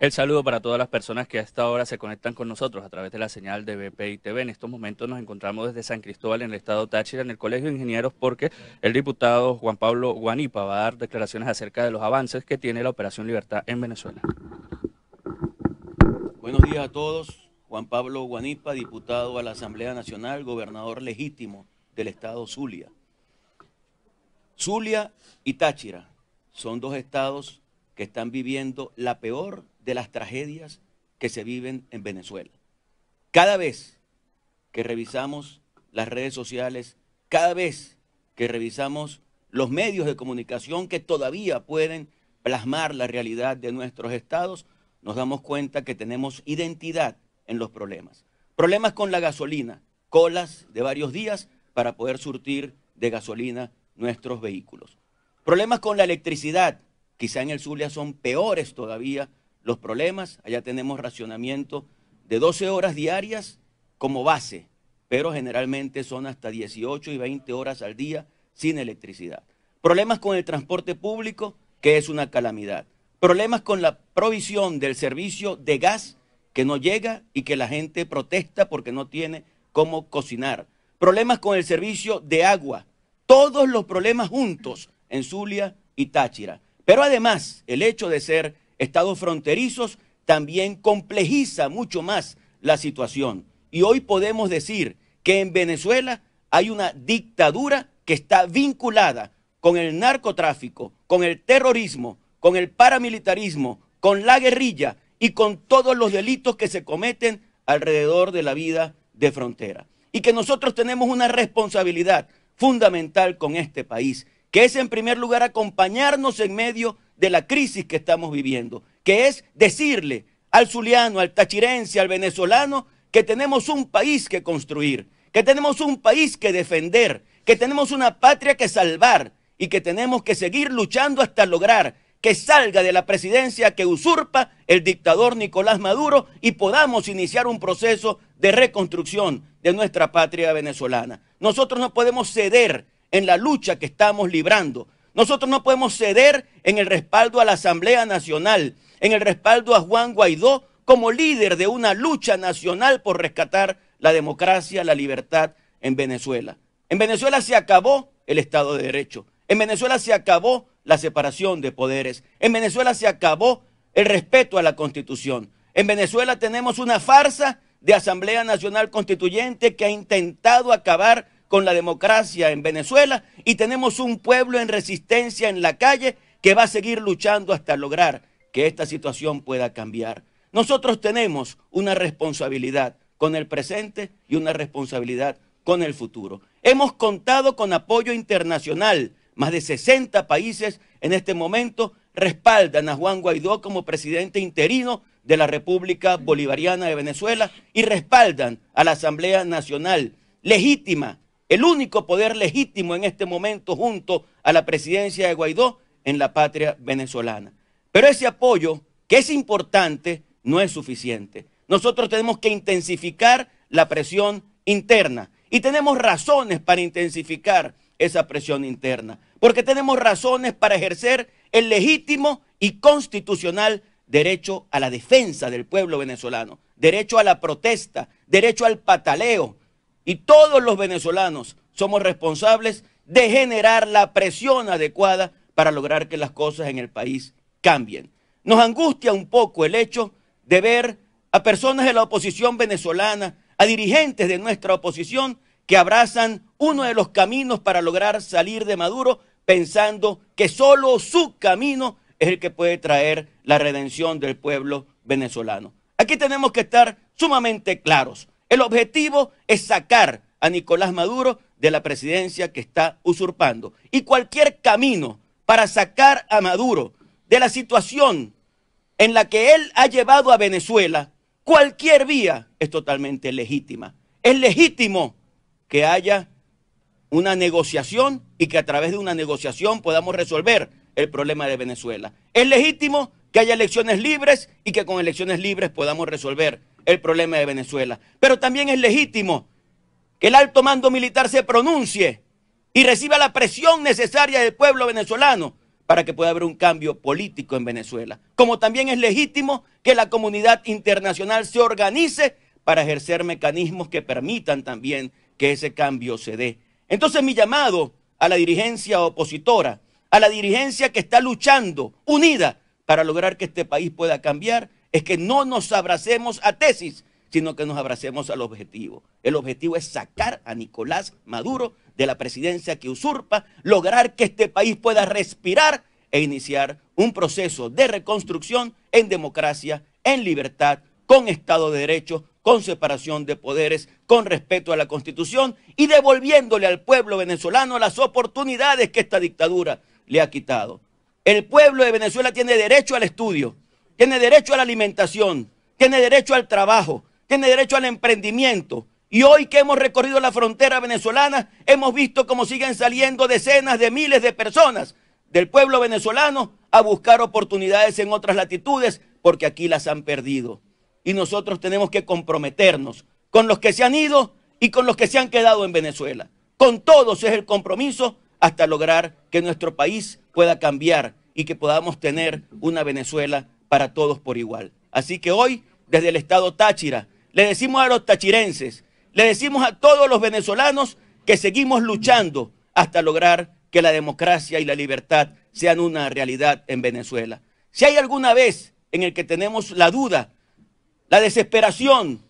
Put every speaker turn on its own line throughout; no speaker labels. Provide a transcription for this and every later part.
El saludo para todas las personas que a esta hora se conectan con nosotros a través de la señal de BPI TV. En estos momentos nos encontramos desde San Cristóbal, en el estado Táchira, en el Colegio de Ingenieros, porque el diputado Juan Pablo Guanipa va a dar declaraciones acerca de los avances que tiene la Operación Libertad en Venezuela.
Buenos días a todos. Juan Pablo Guanipa, diputado a la Asamblea Nacional, gobernador legítimo del estado Zulia. Zulia y Táchira son dos estados que están viviendo la peor de las tragedias que se viven en Venezuela. Cada vez que revisamos las redes sociales, cada vez que revisamos los medios de comunicación que todavía pueden plasmar la realidad de nuestros estados, nos damos cuenta que tenemos identidad en los problemas. Problemas con la gasolina, colas de varios días para poder surtir de gasolina nuestros vehículos. Problemas con la electricidad, quizá en el Zulia son peores todavía los problemas. Allá tenemos racionamiento de 12 horas diarias como base, pero generalmente son hasta 18 y 20 horas al día sin electricidad. Problemas con el transporte público, que es una calamidad. Problemas con la provisión del servicio de gas que no llega y que la gente protesta porque no tiene cómo cocinar. Problemas con el servicio de agua. Todos los problemas juntos en Zulia y Táchira. Pero además, el hecho de ser estados fronterizos también complejiza mucho más la situación. Y hoy podemos decir que en Venezuela hay una dictadura que está vinculada con el narcotráfico, con el terrorismo, con el paramilitarismo, con la guerrilla y con todos los delitos que se cometen alrededor de la vida de frontera. Y que nosotros tenemos una responsabilidad fundamental con este país, que es en primer lugar acompañarnos en medio de la crisis que estamos viviendo, que es decirle al zuliano, al tachirense, al venezolano, que tenemos un país que construir, que tenemos un país que defender, que tenemos una patria que salvar y que tenemos que seguir luchando hasta lograr que salga de la presidencia que usurpa el dictador Nicolás Maduro y podamos iniciar un proceso de reconstrucción de nuestra patria venezolana. Nosotros no podemos ceder en la lucha que estamos librando. Nosotros no podemos ceder en el respaldo a la Asamblea Nacional, en el respaldo a Juan Guaidó como líder de una lucha nacional por rescatar la democracia, la libertad en Venezuela. En Venezuela se acabó el Estado de Derecho. En Venezuela se acabó la separación de poderes. En Venezuela se acabó el respeto a la Constitución. En Venezuela tenemos una farsa de Asamblea Nacional Constituyente que ha intentado acabar con la democracia en Venezuela y tenemos un pueblo en resistencia en la calle que va a seguir luchando hasta lograr que esta situación pueda cambiar. Nosotros tenemos una responsabilidad con el presente y una responsabilidad con el futuro. Hemos contado con apoyo internacional. Más de 60 países en este momento respaldan a Juan Guaidó como presidente interino de la República Bolivariana de Venezuela y respaldan a la Asamblea Nacional legítima, el único poder legítimo en este momento junto a la presidencia de Guaidó en la patria venezolana. Pero ese apoyo, que es importante, no es suficiente. Nosotros tenemos que intensificar la presión interna y tenemos razones para intensificar esa presión interna, porque tenemos razones para ejercer el legítimo y constitucional derecho a la defensa del pueblo venezolano, derecho a la protesta, derecho al pataleo. Y todos los venezolanos somos responsables de generar la presión adecuada para lograr que las cosas en el país cambien. Nos angustia un poco el hecho de ver a personas de la oposición venezolana, a dirigentes de nuestra oposición, que abrazan uno de los caminos para lograr salir de Maduro, pensando que solo su camino es el que puede traer la redención del pueblo venezolano. Aquí tenemos que estar sumamente claros. El objetivo es sacar a Nicolás Maduro de la presidencia que está usurpando. Y cualquier camino para sacar a Maduro de la situación en la que él ha llevado a Venezuela, cualquier vía es totalmente legítima. Es legítimo que haya una negociación y que a través de una negociación podamos resolver el problema de Venezuela. Es legítimo que haya elecciones libres y que con elecciones libres podamos resolver el problema de Venezuela. Pero también es legítimo que el alto mando militar se pronuncie y reciba la presión necesaria del pueblo venezolano para que pueda haber un cambio político en Venezuela. Como también es legítimo que la comunidad internacional se organice para ejercer mecanismos que permitan también que ese cambio se dé. Entonces mi llamado a la dirigencia opositora, a la dirigencia que está luchando unida para lograr que este país pueda cambiar, es que no nos abracemos a tesis, sino que nos abracemos al objetivo. El objetivo es sacar a Nicolás Maduro de la presidencia que usurpa, lograr que este país pueda respirar e iniciar un proceso de reconstrucción en democracia, en libertad, con Estado de Derecho, con separación de poderes, con respeto a la Constitución y devolviéndole al pueblo venezolano las oportunidades que esta dictadura le ha quitado. El pueblo de Venezuela tiene derecho al estudio, tiene derecho a la alimentación, tiene derecho al trabajo, tiene derecho al emprendimiento. Y hoy que hemos recorrido la frontera venezolana, hemos visto cómo siguen saliendo decenas de miles de personas del pueblo venezolano a buscar oportunidades en otras latitudes, porque aquí las han perdido. Y nosotros tenemos que comprometernos con los que se han ido y con los que se han quedado en Venezuela. Con todos es el compromiso hasta lograr que nuestro país pueda cambiar y que podamos tener una Venezuela para todos por igual. Así que hoy, desde el estado Táchira, le decimos a los tachirenses, le decimos a todos los venezolanos que seguimos luchando hasta lograr que la democracia y la libertad sean una realidad en Venezuela. Si hay alguna vez en el que tenemos la duda, la desesperación,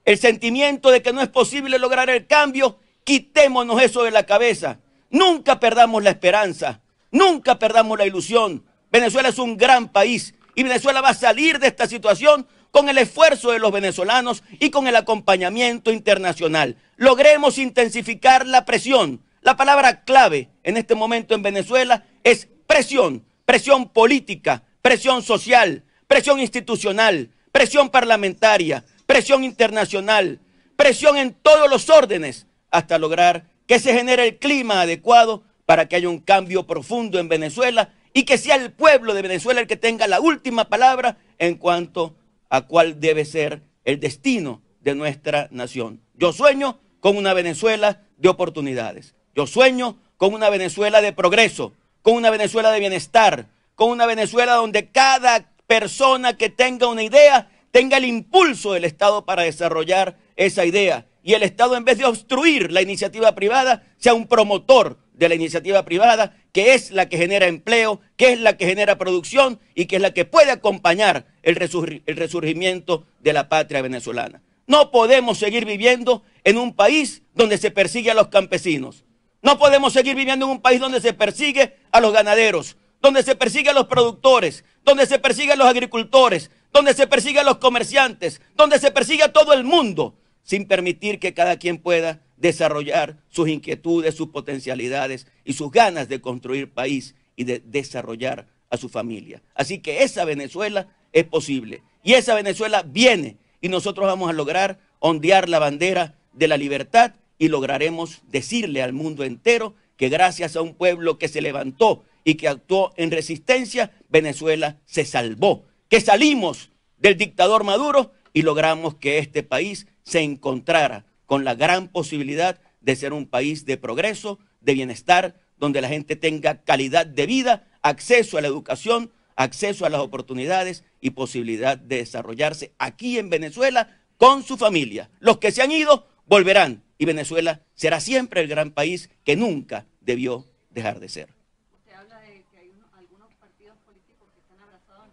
el sentimiento de que no es posible lograr el cambio, quitémonos eso de la cabeza. Nunca perdamos la esperanza, nunca perdamos la ilusión. Venezuela es un gran país y Venezuela va a salir de esta situación con el esfuerzo de los venezolanos y con el acompañamiento internacional. Logremos intensificar la presión. La palabra clave en este momento en Venezuela es presión, presión política, presión social, presión institucional, presión parlamentaria, presión internacional, presión en todos los órdenes hasta lograr que se genere el clima adecuado para que haya un cambio profundo en Venezuela y que sea el pueblo de Venezuela el que tenga la última palabra en cuanto a cuál debe ser el destino de nuestra nación. Yo sueño con una Venezuela de oportunidades. Yo sueño con una Venezuela de progreso, con una Venezuela de bienestar, con una Venezuela donde cada persona que tenga una idea tenga el impulso del Estado para desarrollar esa idea. Y el Estado, en vez de obstruir la iniciativa privada, sea un promotor de la iniciativa privada, que es la que genera empleo, que es la que genera producción y que es la que puede acompañar el resurgimiento de la patria venezolana. No podemos seguir viviendo en un país donde se persigue a los campesinos. No podemos seguir viviendo en un país donde se persigue a los ganaderos, donde se persigue a los productores, donde se persigue a los agricultores, donde se persigue a los comerciantes, donde se persigue a todo el mundo, sin permitir que cada quien pueda desarrollar sus inquietudes, sus potencialidades y sus ganas de construir país y de desarrollar a su familia. Así que esa Venezuela es posible y esa Venezuela viene y nosotros vamos a lograr ondear la bandera de la libertad y lograremos decirle al mundo entero que gracias a un pueblo que se levantó y que actuó en resistencia, Venezuela se salvó, que salimos del dictador Maduro y logramos que este país se encontrara con la gran posibilidad de ser un país de progreso, de bienestar, donde la gente tenga calidad de vida, acceso a la educación, acceso a las oportunidades y posibilidad de desarrollarse aquí en Venezuela con su familia. Los que se han ido volverán y Venezuela será siempre el gran país que nunca debió dejar de ser.
Usted habla de que hay algunos partidos políticos que están abrazados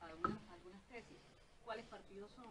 a algunas tesis. ¿Cuáles partidos son?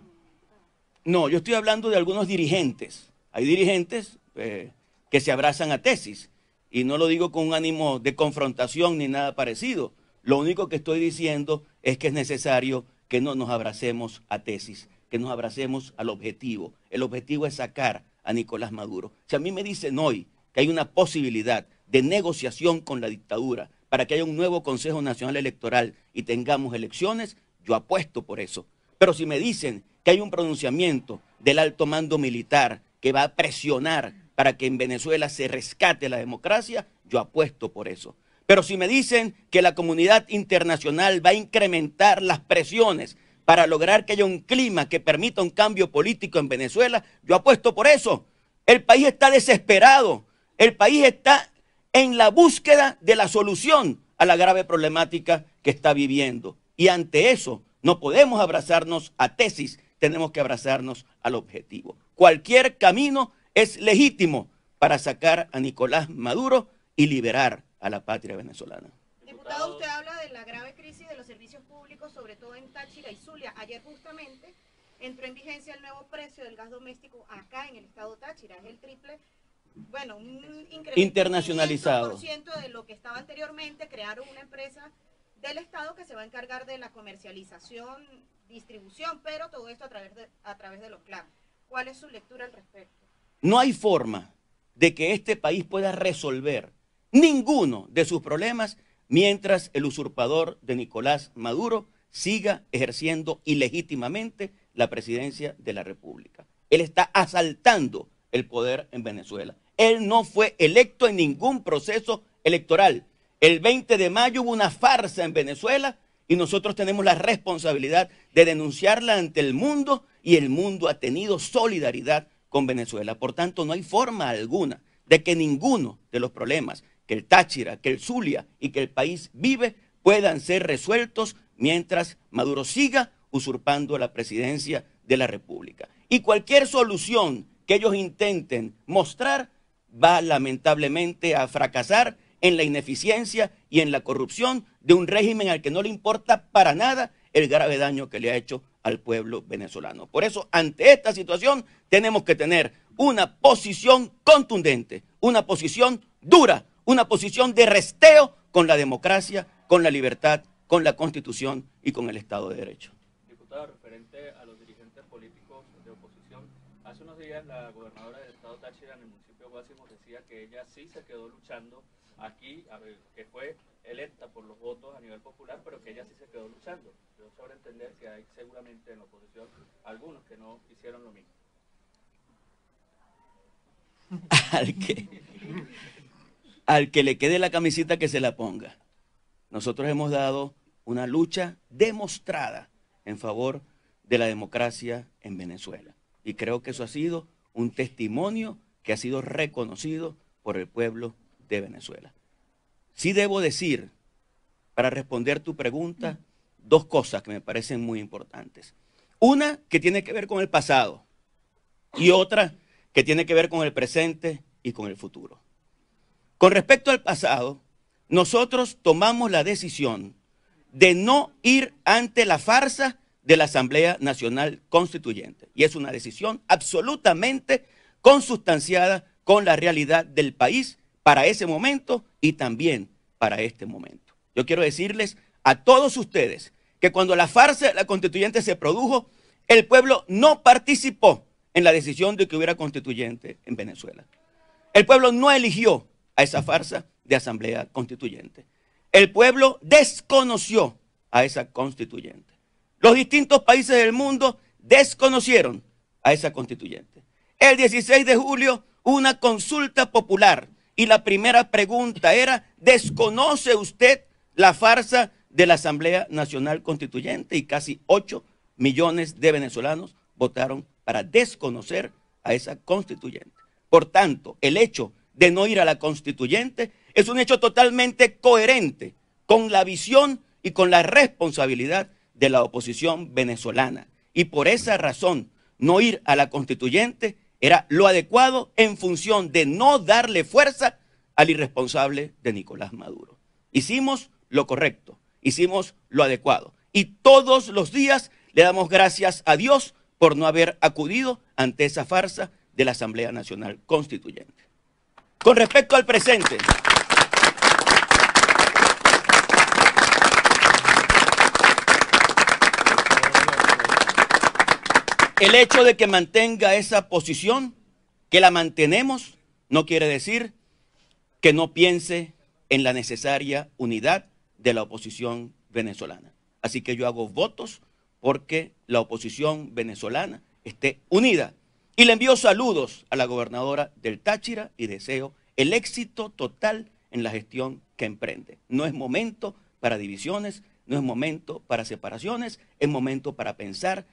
No, yo estoy hablando de algunos dirigentes. Hay dirigentes que se abrazan a tesis y no lo digo con un ánimo de confrontación ni nada parecido. Lo único que estoy diciendo es que es necesario que no nos abracemos a tesis, que nos abracemos al objetivo. El objetivo es sacar a Nicolás Maduro. Si a mí me dicen hoy que hay una posibilidad de negociación con la dictadura para que haya un nuevo Consejo Nacional Electoral y tengamos elecciones, yo apuesto por eso. Pero si me dicen que hay un pronunciamiento del alto mando militar que va a presionar para que en Venezuela se rescate la democracia, yo apuesto por eso. Pero si me dicen que la comunidad internacional va a incrementar las presiones para lograr que haya un clima que permita un cambio político en Venezuela, yo apuesto por eso. El país está desesperado, el país está en la búsqueda de la solución a la grave problemática que está viviendo. Y ante eso no podemos abrazarnos a tesis, tenemos que abrazarnos al objetivo. Cualquier camino es legítimo para sacar a Nicolás Maduro y liberar a la patria venezolana.
Diputado, usted habla de la grave crisis de los servicios públicos, sobre todo en Táchira y Zulia. Ayer justamente entró en vigencia el nuevo precio del gas doméstico acá en el estado Táchira. Es el triple, bueno, un incremento
internacionalizado.
del 5% de lo que estaba anteriormente. Crearon una empresa del estado que se va a encargar de la comercialización, distribución, pero todo esto a través de los clanes. ¿Cuál es su lectura al respecto?
No hay forma de que este país pueda resolver ninguno de sus problemas mientras el usurpador de Nicolás Maduro siga ejerciendo ilegítimamente la presidencia de la República. Él está asaltando el poder en Venezuela. Él no fue electo en ningún proceso electoral. El 20 de mayo hubo una farsa en Venezuela y nosotros tenemos la responsabilidad de denunciarla ante el mundo, y el mundo ha tenido solidaridad con Venezuela. Por tanto, no hay forma alguna de que ninguno de los problemas que el Táchira, que el Zulia y que el país vive puedan ser resueltos mientras Maduro siga usurpando la presidencia de la República. Y cualquier solución que ellos intenten mostrar va lamentablemente a fracasar en la ineficiencia y en la corrupción de un régimen al que no le importa para nada el grave daño que le ha hecho al pueblo venezolano. Por eso, ante esta situación, tenemos que tener una posición contundente, una posición dura, una posición de resteo con la democracia, con la libertad, con la Constitución y con el Estado de Derecho.
Diputado, referente a los dirigentes políticos de oposición, hace unos días la gobernadora del estado Táchira en el municipio de Guásimos decía que ella sí se quedó luchando aquí, que fue electa por los votos a nivel popular, pero que ella sí se quedó luchando. Yo sabré entender que hay seguramente en la oposición algunos que no hicieron lo mismo.
Al que le quede la camiseta, que se la ponga. Nosotros hemos dado una lucha demostrada en favor de la democracia en Venezuela. Y creo que eso ha sido un testimonio que ha sido reconocido por el pueblo de Venezuela. Sí debo decir, para responder tu pregunta, dos cosas que me parecen muy importantes. Una que tiene que ver con el pasado y otra que tiene que ver con el presente y con el futuro. Con respecto al pasado, nosotros tomamos la decisión de no ir ante la farsa de la Asamblea Nacional Constituyente. Y es una decisión absolutamente consustanciada con la realidad del país para ese momento y también para este momento. Yo quiero decirles a todos ustedes que cuando la farsa de la Constituyente se produjo, el pueblo no participó en la decisión de que hubiera constituyente en Venezuela. El pueblo no eligió a esa farsa de Asamblea Constituyente. El pueblo desconoció a esa constituyente. Los distintos países del mundo desconocieron a esa constituyente. El 16 de julio, una consulta popular, y la primera pregunta era: ¿desconoce usted la farsa de la Asamblea Nacional Constituyente? Y casi 8 millones de venezolanos votaron para desconocer a esa constituyente. Por tanto, el hecho de no ir a la constituyente es un hecho totalmente coherente con la visión y con la responsabilidad de la oposición venezolana. Y por esa razón, no ir a la constituyente era lo adecuado en función de no darle fuerza al irresponsable de Nicolás Maduro. Hicimos lo correcto, hicimos lo adecuado. Y todos los días le damos gracias a Dios por no haber acudido ante esa farsa de la Asamblea Nacional Constituyente. Con respecto al presente, el hecho de que mantenga esa posición, que la mantenemos, no quiere decir que no piense en la necesaria unidad de la oposición venezolana. Así que yo hago votos porque la oposición venezolana esté unida. Y le envío saludos a la gobernadora del Táchira y deseo el éxito total en la gestión que emprende. No es momento para divisiones, no es momento para separaciones, es momento para pensar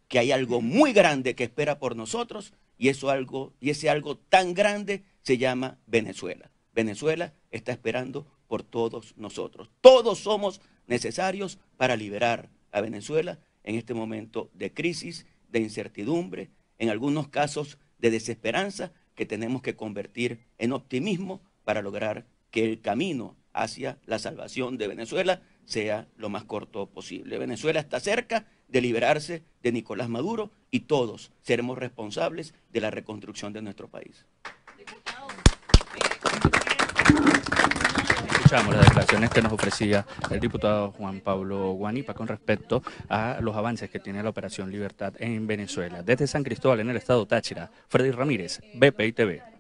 que hay algo muy grande que espera por nosotros, y ese algo tan grande se llama Venezuela. Venezuela está esperando por por todos nosotros. Todos somos necesarios para liberar a Venezuela en este momento de crisis, de incertidumbre, en algunos casos de desesperanza, que tenemos que convertir en optimismo para lograr que el camino hacia la salvación de Venezuela sea lo más corto posible. Venezuela está cerca de liberarse de Nicolás Maduro y todos seremos responsables de la reconstrucción de nuestro país.
Escuchamos las declaraciones que nos ofrecía el diputado Juan Pablo Guanipa con respecto a los avances que tiene la Operación Libertad en Venezuela. Desde San Cristóbal, en el estado Táchira, Freddy Ramírez, BPI TV.